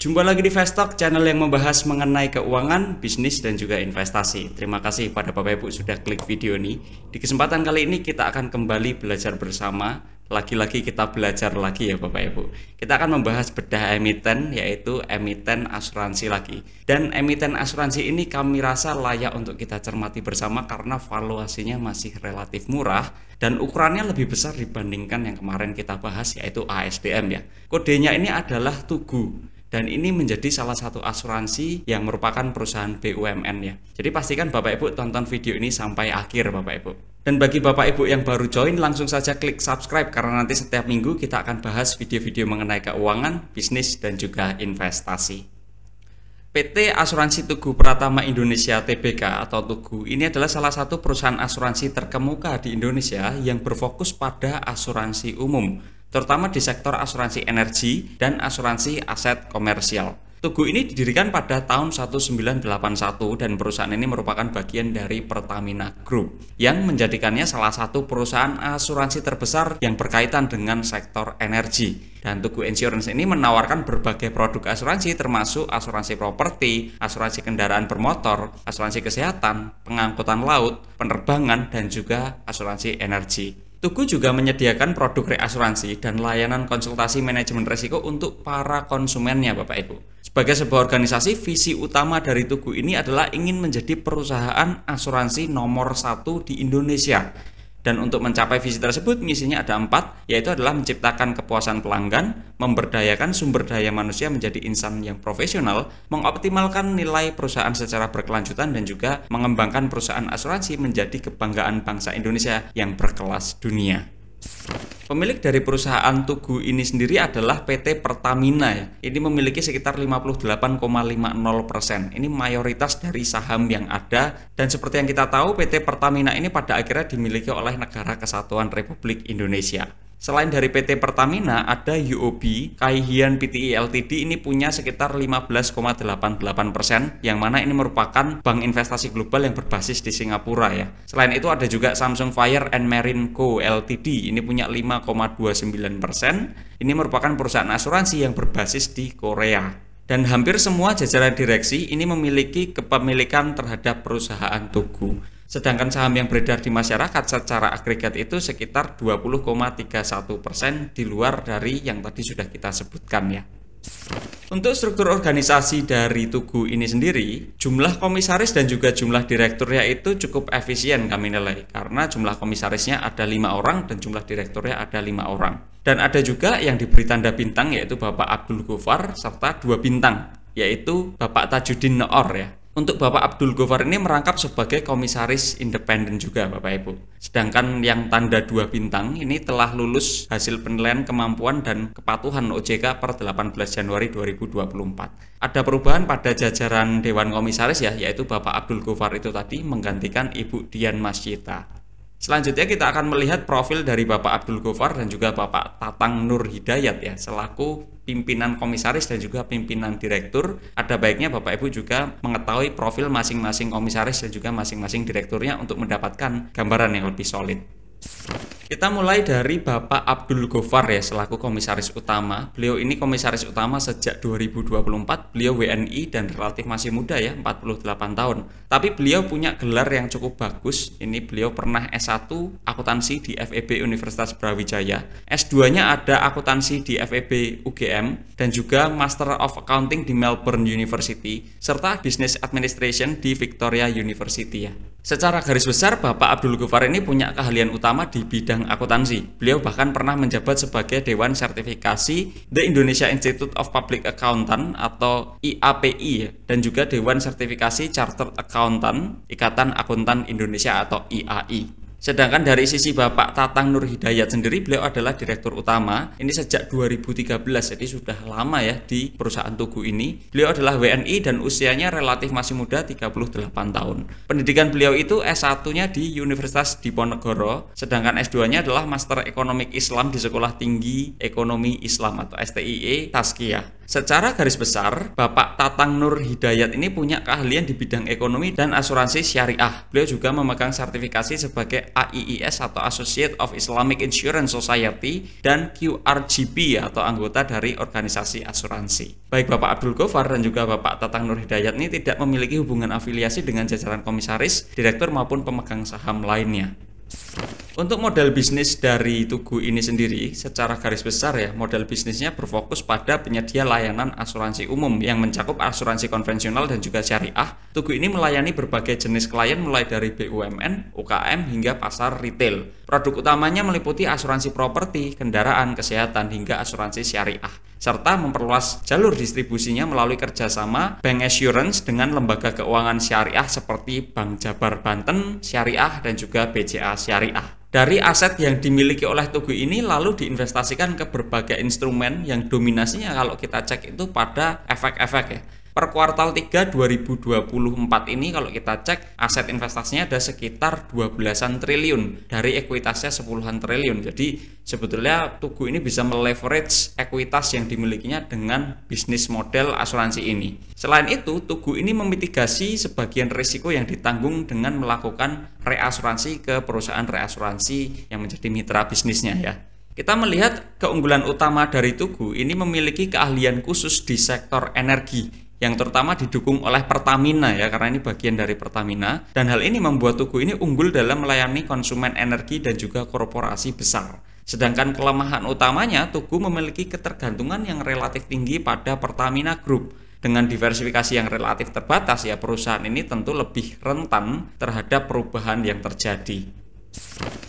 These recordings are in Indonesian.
Jumpa lagi di Vestok, channel yang membahas mengenai keuangan, bisnis, dan juga investasi. Terima kasih pada Bapak Ibu sudah klik video ini. Di kesempatan kali ini kita akan kembali belajar bersama. Lagi-lagi kita belajar lagi ya Bapak Ibu. Kita akan membahas bedah emiten, yaitu emiten asuransi lagi. Dan emiten asuransi ini kami rasa layak untuk kita cermati bersama karena valuasinya masih relatif murah dan ukurannya lebih besar dibandingkan yang kemarin kita bahas, yaitu ASDM ya. Kodenya ini adalah Tugu. Dan ini menjadi salah satu asuransi yang merupakan perusahaan BUMN ya. Jadi pastikan Bapak Ibu tonton video ini sampai akhir Bapak Ibu. Dan bagi Bapak Ibu yang baru join, langsung saja klik subscribe karena nanti setiap minggu kita akan bahas video-video mengenai keuangan, bisnis, dan juga investasi. PT Asuransi Tugu Pratama Indonesia Tbk atau Tugu ini adalah salah satu perusahaan asuransi terkemuka di Indonesia yang berfokus pada asuransi umum, terutama di sektor asuransi energi dan asuransi aset komersial. Tugu ini didirikan pada tahun 1981 dan perusahaan ini merupakan bagian dari Pertamina Group yang menjadikannya salah satu perusahaan asuransi terbesar yang berkaitan dengan sektor energi. Dan Tugu Insurance ini menawarkan berbagai produk asuransi termasuk asuransi properti, asuransi kendaraan bermotor, asuransi kesehatan, pengangkutan laut, penerbangan, dan juga asuransi energi. Tugu juga menyediakan produk reasuransi dan layanan konsultasi manajemen risiko untuk para konsumennya Bapak Ibu. Sebagai sebuah organisasi, visi utama dari Tugu ini adalah ingin menjadi perusahaan asuransi nomor 1 di Indonesia. Dan untuk mencapai visi tersebut, misinya ada 4, yaitu adalah menciptakan kepuasan pelanggan, memberdayakan sumber daya manusia menjadi insan yang profesional, mengoptimalkan nilai perusahaan secara berkelanjutan, dan juga mengembangkan perusahaan asuransi menjadi kebanggaan bangsa Indonesia yang berkelas dunia. Pemilik dari perusahaan Tugu ini sendiri adalah PT Pertamina ya. Ini memiliki sekitar 58,50%. Ini mayoritas dari saham yang ada, dan seperti yang kita tahu PT Pertamina ini pada akhirnya dimiliki oleh Negara Kesatuan Republik Indonesia. Selain dari PT Pertamina, ada UOB, Kaihian Pti Ltd ini punya sekitar 15,88%, yang mana ini merupakan bank investasi global yang berbasis di Singapura ya. Selain itu ada juga Samsung Fire and Marine Co Ltd, ini punya 5,29%, ini merupakan perusahaan asuransi yang berbasis di Korea. Dan hampir semua jajaran direksi ini memiliki kepemilikan terhadap perusahaan Tugu. Sedangkan saham yang beredar di masyarakat secara agregat itu sekitar 20,31% di luar dari yang tadi sudah kita sebutkan ya. Untuk struktur organisasi dari Tugu ini sendiri, jumlah komisaris dan juga jumlah direkturnya itu cukup efisien kami nilai, karena jumlah komisarisnya ada 5 orang dan jumlah direkturnya ada 5 orang. Dan ada juga yang diberi tanda bintang, yaitu Bapak Abdul Gofar, serta 2 bintang, yaitu Bapak Tajuddin Noor ya. Untuk Bapak Abdul Gofar ini merangkap sebagai komisaris independen juga Bapak Ibu. Sedangkan yang tanda 2 bintang ini telah lulus hasil penilaian kemampuan dan kepatuhan OJK per 18 Januari 2024. Ada perubahan pada jajaran Dewan Komisaris ya, yaitu Bapak Abdul Gofar itu tadi menggantikan Ibu Dian Masyita. Selanjutnya kita akan melihat profil dari Bapak Abdul Gofar dan juga Bapak Tatang Nur Hidayat ya, selaku pimpinan komisaris dan juga pimpinan direktur. Ada baiknya Bapak Ibu juga mengetahui profil masing-masing komisaris dan juga masing-masing direkturnya untuk mendapatkan gambaran yang lebih solid. Kita mulai dari Bapak Abdul Gofar ya, selaku komisaris utama. Beliau ini komisaris utama sejak 2024. Beliau WNI dan relatif masih muda ya, 48 tahun. Tapi beliau punya gelar yang cukup bagus. Ini beliau pernah S1 akuntansi di FEB Universitas Brawijaya. S2-nya ada akuntansi di FEB UGM dan juga Master of Accounting di Melbourne University serta Business Administration di Victoria University ya. Secara garis besar, Bapak Abdul Gofar ini punya keahlian utama di bidang akuntansi. Beliau bahkan pernah menjabat sebagai Dewan Sertifikasi The Indonesia Institute of Public Accountant atau IAPI dan juga Dewan Sertifikasi Chartered Accountant Ikatan Akuntan Indonesia atau IAI. Sedangkan dari sisi Bapak Tatang Nur Hidayat sendiri, beliau adalah direktur utama ini sejak 2013, jadi sudah lama ya di perusahaan Tugu ini. Beliau adalah WNI dan usianya relatif masih muda, 38 tahun. Pendidikan beliau itu S1-nya di Universitas Diponegoro, sedangkan S2-nya adalah Master Ekonomik Islam di Sekolah Tinggi Ekonomi Islam atau STIE Tazkiyah. Secara garis besar, Bapak Tatang Nur Hidayat ini punya keahlian di bidang ekonomi dan asuransi syariah. Beliau juga memegang sertifikasi sebagai AIIS atau Associate of Islamic Insurance Society dan QRGB atau anggota dari organisasi asuransi. Baik Bapak Abdul Gofar dan juga Bapak Tatang Nur Hidayat ini tidak memiliki hubungan afiliasi dengan jajaran komisaris, direktur maupun pemegang saham lainnya. Untuk model bisnis dari Tugu ini sendiri, secara garis besar ya, model bisnisnya berfokus pada penyedia layanan asuransi umum yang mencakup asuransi konvensional dan juga syariah. Tugu ini melayani berbagai jenis klien mulai dari BUMN, UKM hingga pasar retail. Produk utamanya meliputi asuransi properti, kendaraan, kesehatan hingga asuransi syariah, serta memperluas jalur distribusinya melalui kerjasama bank assurance dengan lembaga keuangan syariah seperti Bank Jabar Banten Syariah dan juga BCA Syariah. Dari aset yang dimiliki oleh Tugu ini lalu diinvestasikan ke berbagai instrumen yang dominasinya kalau kita cek itu pada efek-efek ya. Per kuartal 3 2024 ini kalau kita cek aset investasinya ada sekitar 12-an triliun dari ekuitasnya 10-an triliun. Jadi sebetulnya Tugu ini bisa meleverage ekuitas yang dimilikinya dengan bisnis model asuransi ini. Selain itu, Tugu ini memitigasi sebagian risiko yang ditanggung dengan melakukan reasuransi ke perusahaan reasuransi yang menjadi mitra bisnisnya ya. Kita melihat keunggulan utama dari Tugu ini memiliki keahlian khusus di sektor energi yang terutama didukung oleh Pertamina ya, karena ini bagian dari Pertamina, dan hal ini membuat Tugu ini unggul dalam melayani konsumen energi dan juga korporasi besar. Sedangkan kelemahan utamanya, Tugu memiliki ketergantungan yang relatif tinggi pada Pertamina Group. Dengan diversifikasi yang relatif terbatas ya, perusahaan ini tentu lebih rentan terhadap perubahan yang terjadi.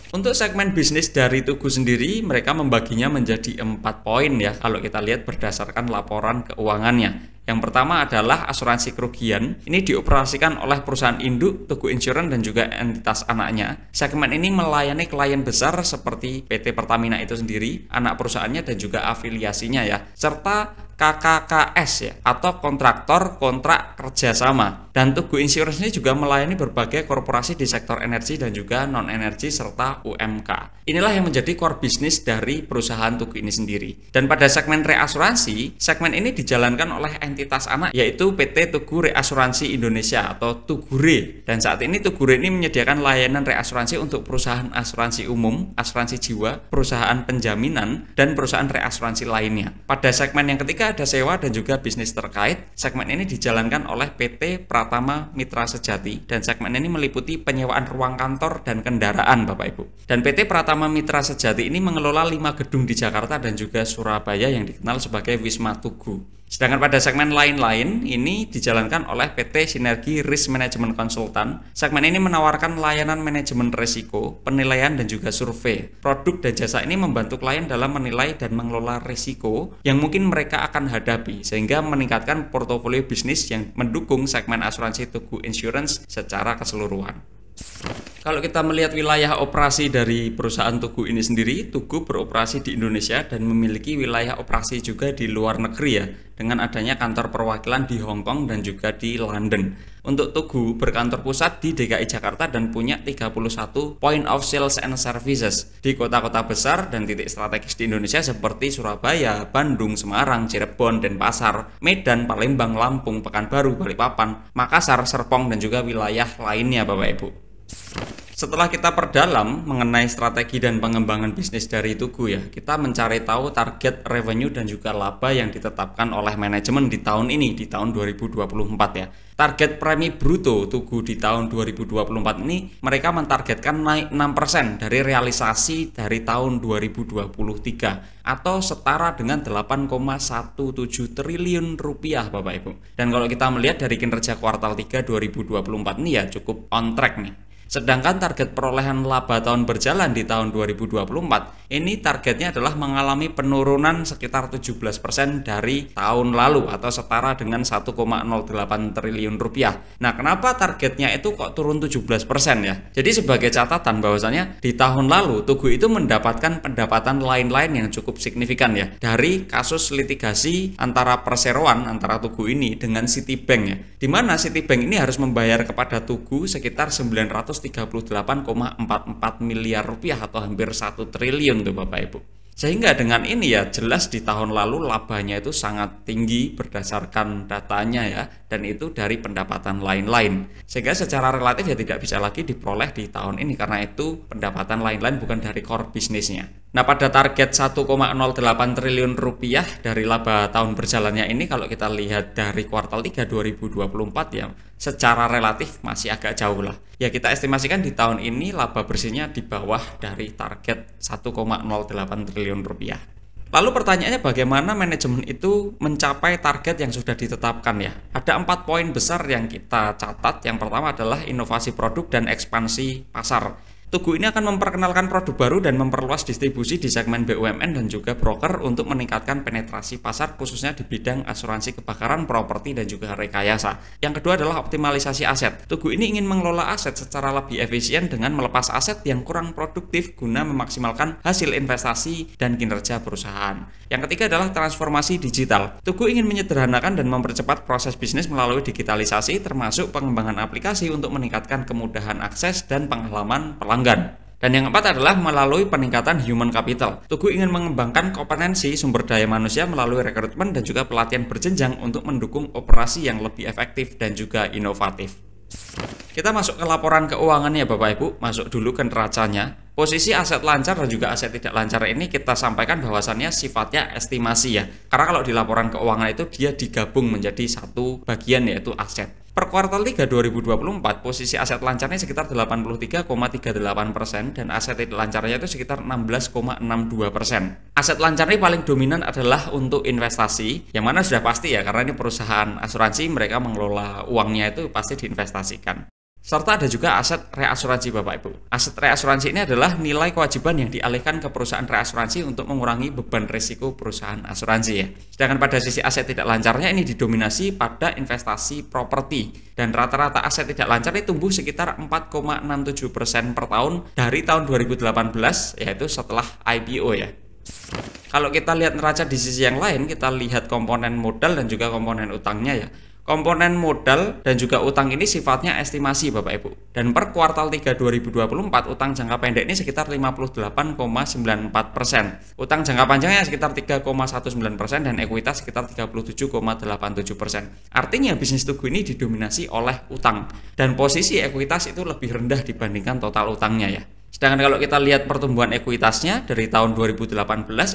Untuk segmen bisnis dari Tugu sendiri, mereka membaginya menjadi 4 poin ya, kalau kita lihat berdasarkan laporan keuangannya. Yang pertama adalah asuransi kerugian. Ini dioperasikan oleh perusahaan induk Tugu Insurance dan juga entitas anaknya. Segmen ini melayani klien besar seperti PT Pertamina itu sendiri, anak perusahaannya dan juga afiliasinya ya, serta KKKS ya, atau kontraktor kontrak kerjasama. Dan Tugu Insurance ini juga melayani berbagai korporasi di sektor energi dan juga non-energi serta UMK. Inilah yang menjadi core bisnis dari perusahaan Tugu ini sendiri. Dan pada segmen reasuransi, segmen ini dijalankan oleh entitas anak yaitu PT Tugu Reasuransi Indonesia atau Tugure. Dan saat ini Tugure ini menyediakan layanan reasuransi untuk perusahaan asuransi umum, asuransi jiwa, perusahaan penjaminan, dan perusahaan reasuransi lainnya. Pada segmen yang ketiga ada sewa dan juga bisnis terkait. Segmen ini dijalankan oleh PT Pratama Mitra Sejati dan segmen ini meliputi penyewaan ruang kantor dan kendaraan Bapak Ibu. Dan PT Pratama Mitra Sejati ini mengelola 5 gedung di Jakarta dan juga Surabaya yang dikenal sebagai Wisma Tugu. Sedangkan pada segmen lain-lain ini dijalankan oleh PT Sinergi Risk Management Consultant. Segmen ini menawarkan layanan manajemen risiko, penilaian dan juga survei. Produk dan jasa ini membantu klien dalam menilai dan mengelola risiko yang mungkin mereka akan hadapi sehingga meningkatkan portofolio bisnis yang mendukung segmen asuransi Tugu Insurance secara keseluruhan. Kalau kita melihat wilayah operasi dari perusahaan Tugu ini sendiri, Tugu beroperasi di Indonesia dan memiliki wilayah operasi juga di luar negeri ya, dengan adanya kantor perwakilan di Hong Kong dan juga di London. Untuk Tugu berkantor pusat di DKI Jakarta dan punya 31 point of sales and services di kota-kota besar dan titik strategis di Indonesia seperti Surabaya, Bandung, Semarang, Cirebon, Denpasar, Medan, Palembang, Lampung, Pekanbaru, Balikpapan, Makassar, Serpong dan juga wilayah lainnya Bapak Ibu. Setelah kita perdalam mengenai strategi dan pengembangan bisnis dari Tugu ya, kita mencari tahu target revenue dan juga laba yang ditetapkan oleh manajemen di tahun ini, di tahun 2024 ya. Target premi bruto Tugu di tahun 2024 ini mereka mentargetkan naik 6% dari realisasi dari tahun 2023 atau setara dengan 8,17 triliun rupiah Bapak Ibu. Dan kalau kita melihat dari kinerja kuartal 3 2024 ini ya cukup on track nih. Sedangkan target perolehan laba tahun berjalan di tahun 2024 ini targetnya adalah mengalami penurunan sekitar 17% dari tahun lalu atau setara dengan 1,08 triliun rupiah. Nah, kenapa targetnya itu kok turun 17% ya? Jadi sebagai catatan bahwasanya di tahun lalu Tugu itu mendapatkan pendapatan lain-lain yang cukup signifikan ya dari kasus litigasi antara perseroan antara Tugu ini dengan Citibank ya. Di mana Citibank ini harus membayar kepada Tugu sekitar 938,44 miliar rupiah atau hampir 1 triliun tuh Bapak Ibu. Sehingga dengan ini ya jelas di tahun lalu labanya itu sangat tinggi berdasarkan datanya ya, dan itu dari pendapatan lain-lain. Sehingga secara relatif ya tidak bisa lagi diperoleh di tahun ini karena itu pendapatan lain-lain bukan dari core bisnisnya. Nah, pada target 1,08 triliun rupiah dari laba tahun berjalannya ini, kalau kita lihat dari kuartal 3 2024 ya, secara relatif masih agak jauh lah. Ya, kita estimasikan di tahun ini laba bersihnya di bawah dari target 1,08 triliun rupiah. Lalu pertanyaannya bagaimana manajemen itu mencapai target yang sudah ditetapkan ya? Ada 4 poin besar yang kita catat. Yang pertama adalah inovasi produk dan ekspansi pasar. Tugu ini akan memperkenalkan produk baru dan memperluas distribusi di segmen BUMN dan juga broker untuk meningkatkan penetrasi pasar khususnya di bidang asuransi kebakaran, properti, dan juga rekayasa. Yang kedua adalah optimalisasi aset. Tugu ini ingin mengelola aset secara lebih efisien dengan melepas aset yang kurang produktif guna memaksimalkan hasil investasi dan kinerja perusahaan. Yang ketiga adalah transformasi digital. Tugu ingin menyederhanakan dan mempercepat proses bisnis melalui digitalisasi termasuk pengembangan aplikasi untuk meningkatkan kemudahan akses dan pengalaman pelanggan. Dan yang keempat adalah melalui peningkatan human capital. Tugu ingin mengembangkan kompetensi sumber daya manusia melalui rekrutmen dan juga pelatihan berjenjang untuk mendukung operasi yang lebih efektif dan juga inovatif. Kita masuk ke laporan keuangan ya Bapak Ibu, masuk dulu ke neracanya. Posisi aset lancar dan juga aset tidak lancar ini kita sampaikan bahwasannya sifatnya estimasi ya. Karena kalau di laporan keuangan itu dia digabung menjadi satu bagian yaitu aset. Per kuartal 3 2024, posisi aset lancarnya sekitar 83,38% dan aset tidak lancarnya itu sekitar 16,62%. Aset lancar ini paling dominan adalah untuk investasi, yang mana sudah pasti ya, karena ini perusahaan asuransi, mereka mengelola uangnya itu pasti diinvestasikan. Serta ada juga aset reasuransi Bapak Ibu. Aset reasuransi ini adalah nilai kewajiban yang dialihkan ke perusahaan reasuransi untuk mengurangi beban risiko perusahaan asuransi ya. Sedangkan pada sisi aset tidak lancarnya ini didominasi pada investasi properti. Dan rata-rata aset tidak lancar ini tumbuh sekitar 4,67% per tahun dari tahun 2018 yaitu setelah IPO ya. Kalau kita lihat neraca di sisi yang lain, kita lihat komponen modal dan juga komponen utangnya ya. Komponen modal dan juga utang ini sifatnya estimasi Bapak Ibu. Dan per kuartal 3 2024 utang jangka pendek ini sekitar 58,94%. Utang jangka panjangnya sekitar 3,19% dan ekuitas sekitar 37,87%. Artinya bisnis Tugu ini didominasi oleh utang dan posisi ekuitas itu lebih rendah dibandingkan total utangnya ya. Sedangkan kalau kita lihat pertumbuhan ekuitasnya dari tahun 2018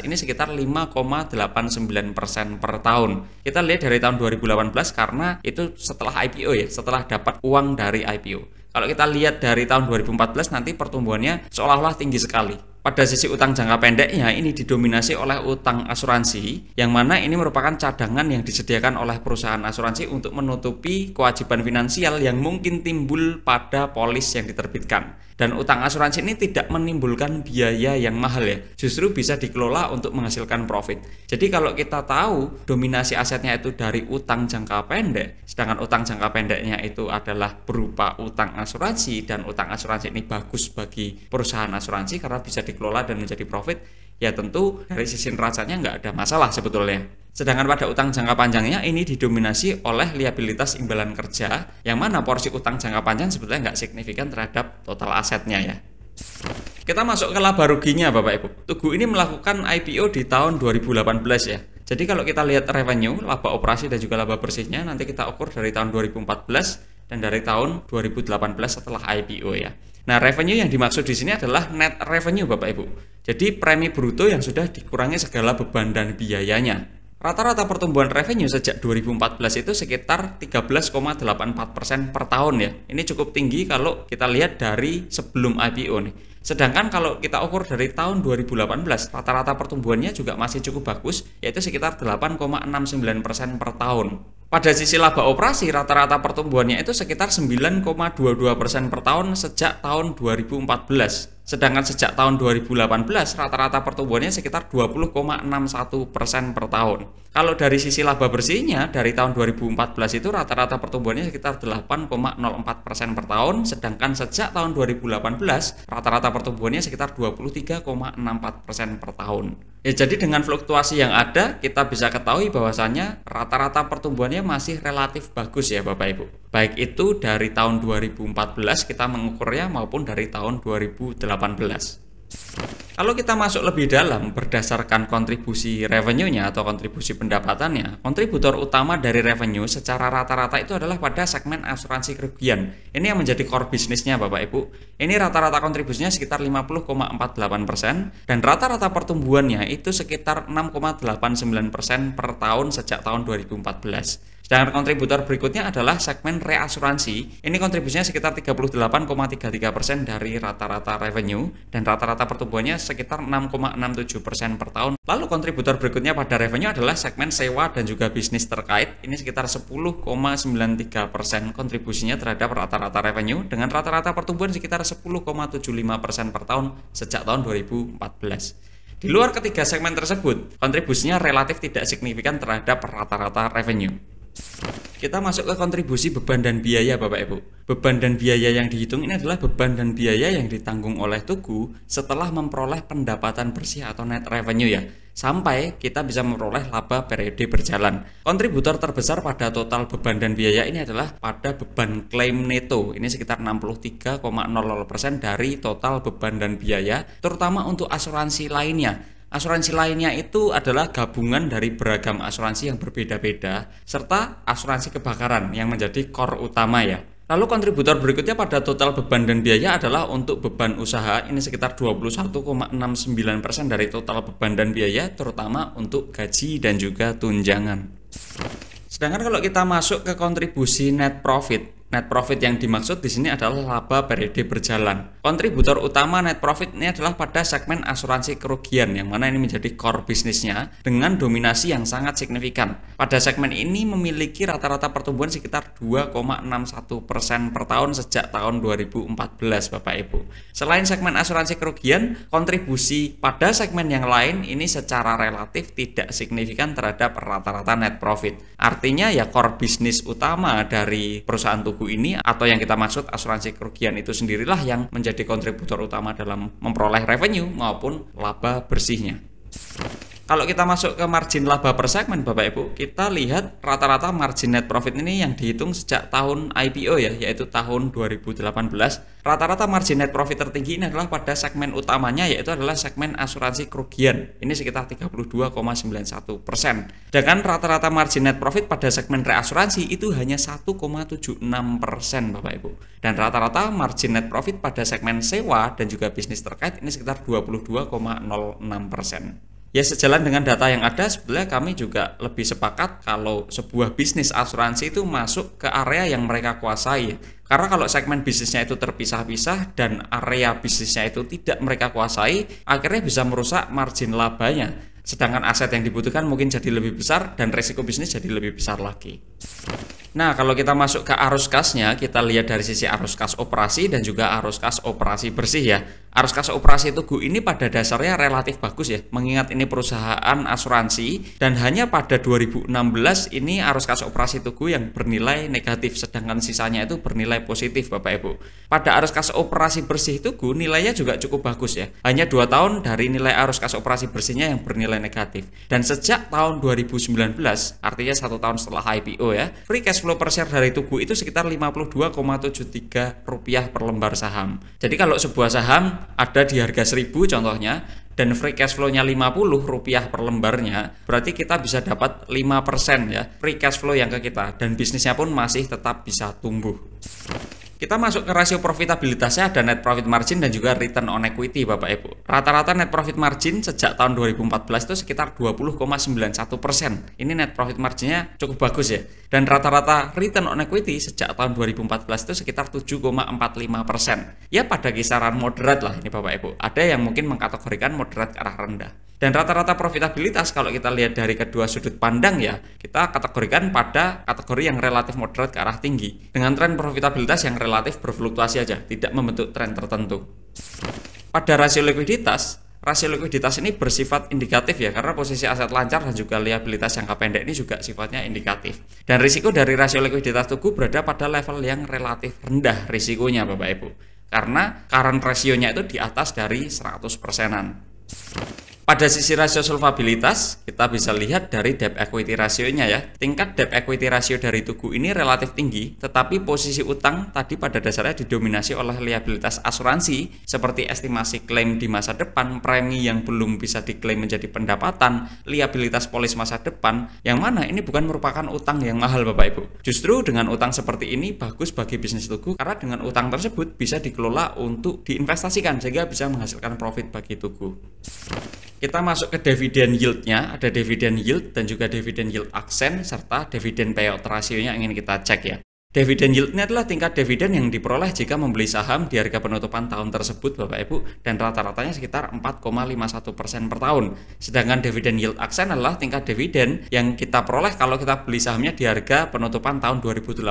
ini sekitar 5,89% per tahun. Kita lihat dari tahun 2018 karena itu setelah IPO ya, setelah dapat uang dari IPO. Kalau kita lihat dari tahun 2014 nanti pertumbuhannya seolah-olah tinggi sekali. Pada sisi utang jangka pendeknya ini didominasi oleh utang asuransi, yang mana ini merupakan cadangan yang disediakan oleh perusahaan asuransi untuk menutupi kewajiban finansial yang mungkin timbul pada polis yang diterbitkan. Dan utang asuransi ini tidak menimbulkan biaya yang mahal ya, justru bisa dikelola untuk menghasilkan profit. Jadi kalau kita tahu dominasi asetnya itu dari utang jangka pendek, sedangkan utang jangka pendeknya itu adalah berupa utang asuransi, dan utang asuransi ini bagus bagi perusahaan asuransi karena bisa dikelola dan menjadi profit, ya tentu dari sisi neracanya nggak ada masalah sebetulnya. Sedangkan pada utang jangka panjangnya ini didominasi oleh liabilitas imbalan kerja, yang mana porsi utang jangka panjang sebetulnya nggak signifikan terhadap total asetnya ya. Kita masuk ke laba ruginya Bapak Ibu. Tugu ini melakukan IPO di tahun 2018 ya. Jadi kalau kita lihat revenue, laba operasi dan juga laba bersihnya nanti kita ukur dari tahun 2014 dan dari tahun 2018 setelah IPO ya. Nah, revenue yang dimaksud di sini adalah net revenue Bapak Ibu. Jadi premi bruto yang sudah dikurangi segala beban dan biayanya. Rata-rata pertumbuhan revenue sejak 2014 itu sekitar 13,84% per tahun ya. Ini cukup tinggi kalau kita lihat dari sebelum IPO nih. Sedangkan kalau kita ukur dari tahun 2018, rata-rata pertumbuhannya juga masih cukup bagus, yaitu sekitar 8,69% per tahun. Pada sisi laba operasi, rata-rata pertumbuhannya itu sekitar 9,22% per tahun sejak tahun 2014. Sedangkan sejak tahun 2018, rata-rata pertumbuhannya sekitar 20,61% per tahun. Kalau dari sisi laba bersihnya, dari tahun 2014 itu rata-rata pertumbuhannya sekitar 8,04% per tahun, sedangkan sejak tahun 2018, rata-rata pertumbuhannya sekitar 23,64% per tahun. Ya, jadi dengan fluktuasi yang ada, kita bisa ketahui bahwasannya rata-rata pertumbuhannya masih relatif bagus ya Bapak Ibu. Baik itu dari tahun 2014 kita mengukurnya maupun dari tahun 2018. Kalau kita masuk lebih dalam berdasarkan kontribusi revenue-nya atau kontribusi pendapatannya, kontributor utama dari revenue secara rata-rata itu adalah pada segmen asuransi kerugian. Ini yang menjadi core bisnisnya Bapak Ibu. Ini rata-rata kontribusinya sekitar 50,48% dan rata-rata pertumbuhannya itu sekitar 6,89% per tahun sejak tahun 2014. Sedangkan kontributor berikutnya adalah segmen reasuransi. Ini kontribusinya sekitar 38,33% dari rata-rata revenue dan rata-rata pertumbuhannya sekitar 6,67% per tahun. Lalu kontributor berikutnya pada revenue adalah segmen sewa dan juga bisnis terkait. Ini sekitar 10,93% kontribusinya terhadap rata-rata revenue dengan rata-rata pertumbuhan sekitar 10,75% per tahun sejak tahun 2014. Di luar ketiga segmen tersebut, kontribusinya relatif tidak signifikan terhadap rata-rata revenue. Kita masuk ke kontribusi beban dan biaya Bapak Ibu. Beban dan biaya yang dihitung ini adalah beban dan biaya yang ditanggung oleh Tugu setelah memperoleh pendapatan bersih atau net revenue ya, sampai kita bisa memperoleh laba periode berjalan. Kontributor terbesar pada total beban dan biaya ini adalah pada beban klaim neto. Ini sekitar 63,00% dari total beban dan biaya, terutama untuk asuransi lainnya. Asuransi lainnya itu adalah gabungan dari beragam asuransi yang berbeda-beda, serta asuransi kebakaran yang menjadi core utama ya. Lalu kontributor berikutnya pada total beban dan biaya adalah untuk beban usaha, ini sekitar 21,69% dari total beban dan biaya, terutama untuk gaji dan juga tunjangan. Sedangkan kalau kita masuk ke kontribusi net profit yang dimaksud di sini adalah laba periode berjalan. Kontributor utama net profit ini adalah pada segmen asuransi kerugian yang mana ini menjadi core bisnisnya dengan dominasi yang sangat signifikan. Pada segmen ini memiliki rata-rata pertumbuhan sekitar 2,61% per tahun sejak tahun 2014 Bapak Ibu. Selain segmen asuransi kerugian, kontribusi pada segmen yang lain ini secara relatif tidak signifikan terhadap rata-rata net profit. Artinya ya core bisnis utama dari perusahaan Tugu ini atau yang kita maksud asuransi kerugian itu sendirilah yang menjadi kontributor utama dalam memperoleh revenue maupun laba bersihnya. Kalau kita masuk ke margin laba per segmen Bapak Ibu, kita lihat rata-rata margin net profit ini yang dihitung sejak tahun IPO ya, yaitu tahun 2018. Rata-rata margin net profit tertinggi ini adalah pada segmen utamanya, yaitu adalah segmen asuransi kerugian. Ini sekitar 32,91%. Sedangkan rata-rata margin net profit pada segmen reasuransi itu hanya 1,76% Bapak Ibu. Dan rata-rata margin net profit pada segmen sewa dan juga bisnis terkait ini sekitar 22,06%. Ya sejalan dengan data yang ada, sebenarnya kami juga lebih sepakat kalau sebuah bisnis asuransi itu masuk ke area yang mereka kuasai. Karena kalau segmen bisnisnya itu terpisah-pisah dan area bisnisnya itu tidak mereka kuasai, akhirnya bisa merusak margin labanya. Sedangkan aset yang dibutuhkan mungkin jadi lebih besar dan resiko bisnis jadi lebih besar lagi. Nah, kalau kita masuk ke arus kasnya, kita lihat dari sisi arus kas operasi dan juga arus kas operasi bersih ya. Arus kas operasi Tugu ini pada dasarnya relatif bagus ya, mengingat ini perusahaan asuransi dan hanya pada 2016 ini arus kas operasi Tugu yang bernilai negatif, sedangkan sisanya itu bernilai positif Bapak Ibu. Pada arus kas operasi bersih Tugu nilainya juga cukup bagus ya, hanya 2 tahun dari nilai arus kas operasi bersihnya yang bernilai negatif. Dan sejak tahun 2019, artinya 1 tahun setelah IPO ya, free cash flow per share dari Tugu itu sekitar Rp52,73 per lembar saham. Jadi kalau sebuah saham ada di harga 1000 contohnya dan free cash flow-nya Rp50 per lembarnya, berarti kita bisa dapat 5% ya free cash flow yang ke kita dan bisnisnya pun masih tetap bisa tumbuh. Kita masuk ke rasio profitabilitasnya, ada net profit margin dan juga return on equity Bapak Ibu. Rata-rata net profit margin sejak tahun 2014 itu sekitar 20,91%. Ini net profit marginnya cukup bagus ya. Dan rata-rata return on equity sejak tahun 2014 itu sekitar 7,45%. Ya pada kisaran moderat lah ini Bapak Ibu. Ada yang mungkin mengkategorikan moderat ke arah rendah. Dan rata-rata profitabilitas kalau kita lihat dari kedua sudut pandang ya, kita kategorikan pada kategori yang relatif moderat ke arah tinggi dengan tren profitabilitas yang relatif berfluktuasi aja, tidak membentuk tren tertentu. Pada rasio likuiditas ini bersifat indikatif ya, karena posisi aset lancar dan juga liabilitas jangka pendek ini juga sifatnya indikatif. Dan risiko dari rasio likuiditas Tugu berada pada level yang relatif rendah risikonya Bapak Ibu, karena current ratio-nya itu di atas dari 100%-an. Pada sisi rasio solvabilitas, kita bisa lihat dari debt equity rasionya ya. Tingkat debt equity rasio dari Tugu ini relatif tinggi, tetapi posisi utang tadi pada dasarnya didominasi oleh liabilitas asuransi seperti estimasi klaim di masa depan, premi yang belum bisa diklaim menjadi pendapatan, liabilitas polis masa depan, yang mana ini bukan merupakan utang yang mahal Bapak Ibu. Justru dengan utang seperti ini bagus bagi bisnis Tugu karena dengan utang tersebut bisa dikelola untuk diinvestasikan sehingga bisa menghasilkan profit bagi Tugu. Kita masuk ke dividen yield-nya, ada dividen yield dan juga dividen yield aksen serta dividen payout rasionya ingin kita cek ya. Dividen yield-nya adalah tingkat dividen yang diperoleh jika membeli saham di harga penutupan tahun tersebut Bapak Ibu, dan rata-ratanya sekitar 4,51% per tahun. Sedangkan dividen yield aksen adalah tingkat dividen yang kita peroleh kalau kita beli sahamnya di harga penutupan tahun 2018,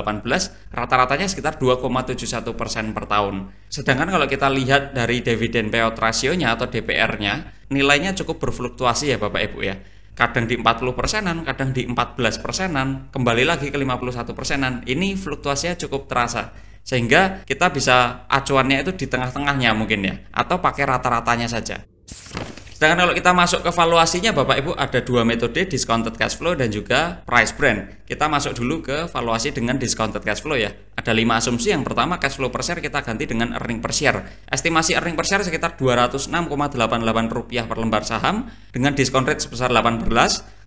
rata-ratanya sekitar 2,71% per tahun. Sedangkan kalau kita lihat dari dividen payout rasionya atau DPR-nya, nilainya cukup berfluktuasi ya Bapak Ibu ya. Kadang di 40%-an, kadang di 14%-an, kembali lagi ke 51%-an. Ini fluktuasinya cukup terasa. Sehingga kita bisa acuannya itu di tengah-tengahnya mungkin ya, atau pakai rata-ratanya saja. Sedangkan kalau kita masuk ke valuasinya Bapak Ibu ada dua metode, discounted cash flow dan juga price brand. Kita masuk dulu ke valuasi dengan discounted cash flow ya. Ada 5 asumsi. Yang pertama, cash flow per share kita ganti dengan earning per share. Estimasi earning per share sekitar Rp206,88 per lembar saham dengan discount rate sebesar 18.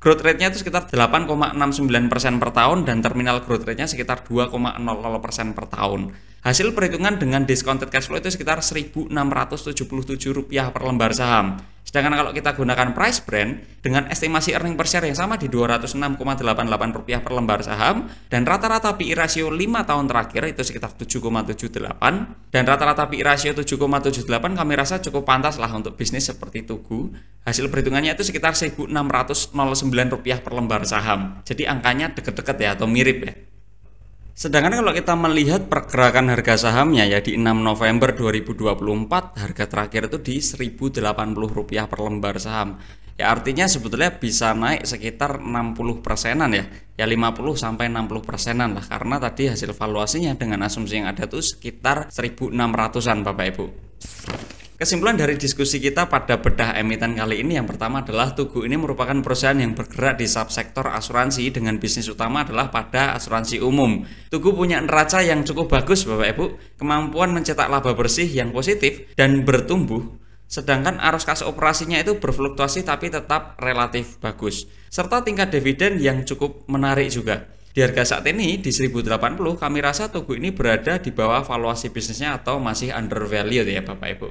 Growth rate-nya itu sekitar 8,69% per tahun dan terminal growth rate-nya sekitar 2,00% per tahun. Hasil perhitungan dengan discounted cash flow itu sekitar Rp1.677 per lembar saham. Sedangkan kalau kita gunakan price brand dengan estimasi earning per share yang sama di Rp206,88 per lembar saham dan rata-rata PI rasio 5 tahun terakhir itu sekitar 7,78 dan rata-rata PI rasio 7,78 kami rasa cukup pantas lah untuk bisnis seperti Tugu. Hasil perhitungannya itu sekitar Rp1.609 per lembar saham. Jadi angkanya deket-deket ya atau mirip ya. Sedangkan kalau kita melihat pergerakan harga sahamnya ya di 6 November 2024 harga terakhir itu di Rp1.080 per lembar saham. Ya artinya sebetulnya bisa naik sekitar 60%-an ya. Ya 50-60%-an lah karena tadi hasil valuasinya dengan asumsi yang ada tuh sekitar 1.600-an Bapak Ibu. Kesimpulan dari diskusi kita pada bedah emiten kali ini yang pertama adalah Tugu ini merupakan perusahaan yang bergerak di subsektor asuransi dengan bisnis utama adalah pada asuransi umum. Tugu punya neraca yang cukup bagus Bapak Ibu, kemampuan mencetak laba bersih yang positif dan bertumbuh. Sedangkan arus kas operasinya itu berfluktuasi tapi tetap relatif bagus. Serta tingkat dividen yang cukup menarik juga. Di harga saat ini di 1080 kami rasa Tugu ini berada di bawah valuasi bisnisnya atau masih undervalued ya Bapak Ibu.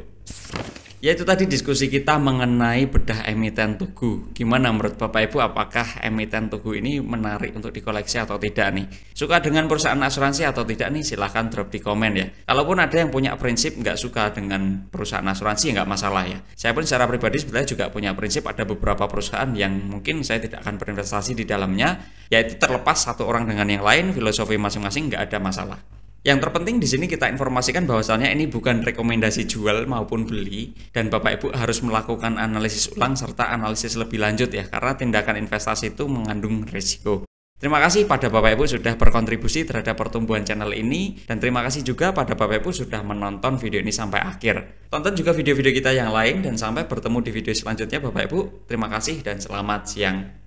Ya itu tadi diskusi kita mengenai bedah emiten Tugu. Gimana menurut Bapak Ibu, apakah emiten Tugu ini menarik untuk dikoleksi atau tidak nih? Suka dengan perusahaan asuransi atau tidak nih? Silahkan drop di komen ya. Kalaupun ada yang punya prinsip nggak suka dengan perusahaan asuransi nggak masalah ya. Saya pun secara pribadi sebenarnya juga punya prinsip, ada beberapa perusahaan yang mungkin saya tidak akan berinvestasi di dalamnya. Yaitu terlepas satu orang dengan yang lain, filosofi masing-masing nggak ada masalah. Yang terpenting di sini kita informasikan bahwasannya ini bukan rekomendasi jual maupun beli dan Bapak Ibu harus melakukan analisis ulang serta analisis lebih lanjut ya karena tindakan investasi itu mengandung risiko. Terima kasih pada Bapak Ibu sudah berkontribusi terhadap pertumbuhan channel ini dan terima kasih juga pada Bapak Ibu sudah menonton video ini sampai akhir. Tonton juga video-video kita yang lain dan sampai bertemu di video selanjutnya Bapak Ibu. Terima kasih dan selamat siang.